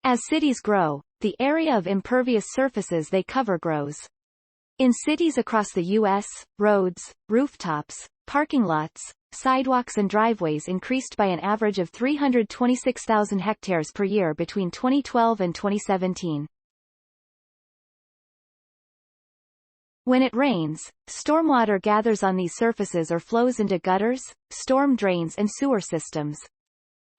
As cities grow, the area of impervious surfaces they cover grows. In cities across the U.S., roads, rooftops, parking lots, sidewalks and driveways increased by an average of 326,000 hectares per year between 2012 and 2017. When it rains, stormwater gathers on these surfaces or flows into gutters, storm drains and sewer systems.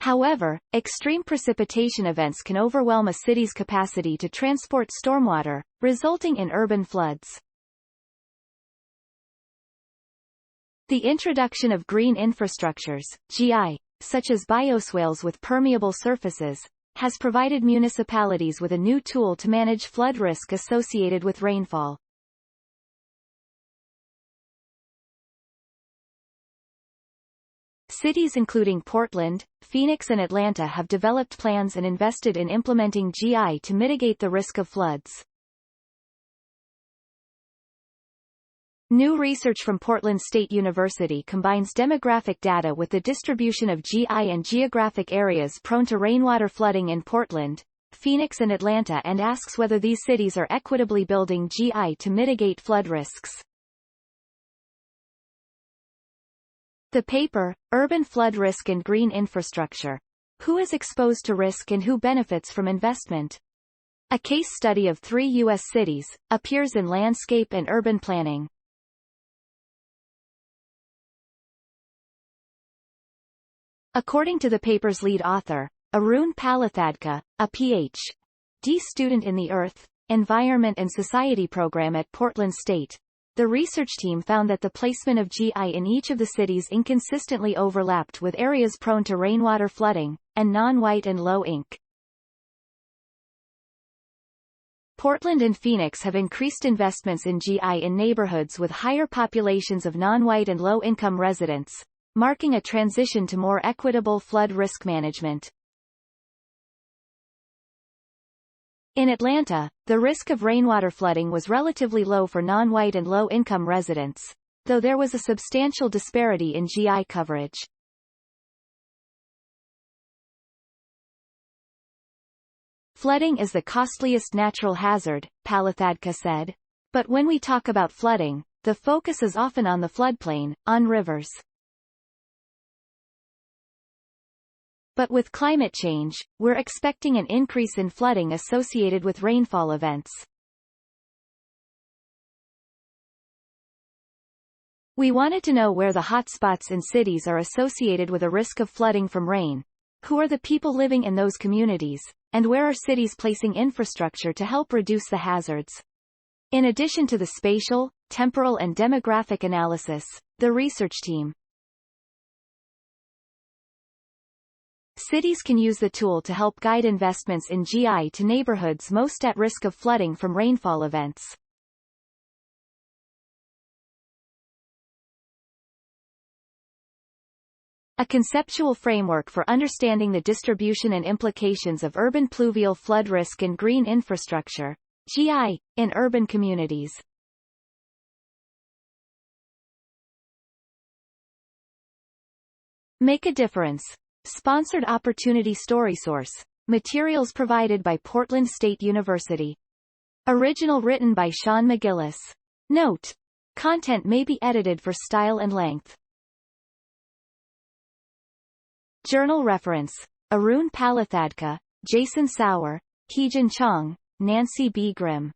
However, extreme precipitation events can overwhelm a city's capacity to transport stormwater, resulting in urban floods. The introduction of green infrastructures, GI, such as bioswales with permeable surfaces, has provided municipalities with a new tool to manage flood risk associated with rainfall. Cities including Portland, Phoenix and Atlanta have developed plans and invested in implementing GI to mitigate the risk of floods. New research from Portland State University combines demographic data with the distribution of GI and geographic areas prone to rainwater flooding in Portland, Phoenix and Atlanta and asks whether these cities are equitably building GI to mitigate flood risks. The paper, Urban Flood Risk and Green Infrastructure. Who is exposed to risk and who benefits from investment? A case study of 3 U.S. cities, appears in Landscape and Urban Planning. According to the paper's lead author, Arun Palathadka, a Ph.D. student in the Earth, Environment and Society program at Portland State, the research team found that the placement of GI in each of the cities inconsistently overlapped with areas prone to rainwater flooding, and non-white and low-Inc. Portland and Phoenix have increased investments in GI in neighborhoods with higher populations of non-white and low-income residents, marking a transition to more equitable flood risk management. In Atlanta, the risk of rainwater flooding was relatively low for non-white and low-income residents, though there was a substantial disparity in GI coverage. Flooding is the costliest natural hazard, Palathadka said. But when we talk about flooding, the focus is often on the floodplain, on rivers. But with climate change, we're expecting an increase in flooding associated with rainfall events. We wanted to know where the hotspots in cities are associated with a risk of flooding from rain, who are the people living in those communities, and where are cities placing infrastructure to help reduce the hazards. In addition to the spatial, temporal and demographic analysis, the research team Cities can use the tool to help guide investments in GI to neighborhoods most at risk of flooding from rainfall events. A conceptual framework for understanding the distribution and implications of urban pluvial flood risk and green infrastructure, GI, in urban communities. Make a difference. Sponsored Opportunity Story Source. Materials provided by Portland State University. Original written by Sean McGillis. Note: content may be edited for style and length. Journal reference: Arun Palathadka, Jason Sauer, Heejin Chong, Nancy B. Grimm.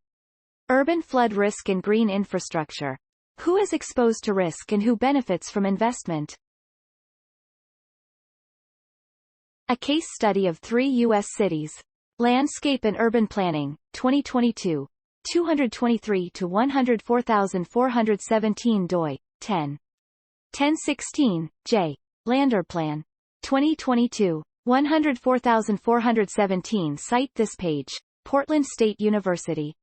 Urban Flood Risk and Green Infrastructure. Who is exposed to risk and who benefits from investment? A case study of 3 U.S. cities. Landscape and Urban Planning, 2022. 223-104417 doi, 10. 1016, J. Landerplan. 2022. 104417 Cite this page. Portland State University.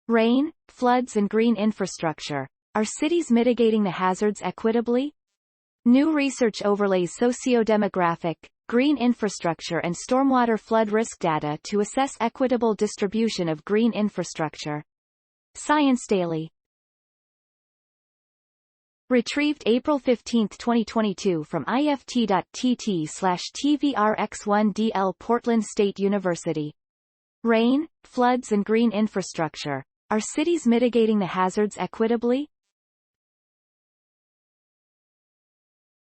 Rain, floods and green infrastructure. Are cities mitigating the hazards equitably? New research overlays socio-demographic, green infrastructure and stormwater flood risk data to assess equitable distribution of green infrastructure. Science Daily. Retrieved April 15, 2022 from ift.tt/tvrx1dl Portland State University. Rain, floods and green infrastructure. Are cities mitigating the hazards equitably?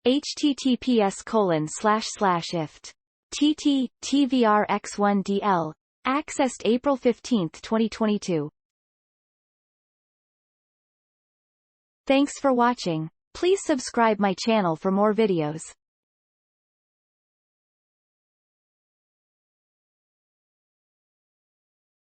https://ift.tt/tvrx1dl. Accessed April 15, 2022. Thanks for watching. Please subscribe my channel for more videos.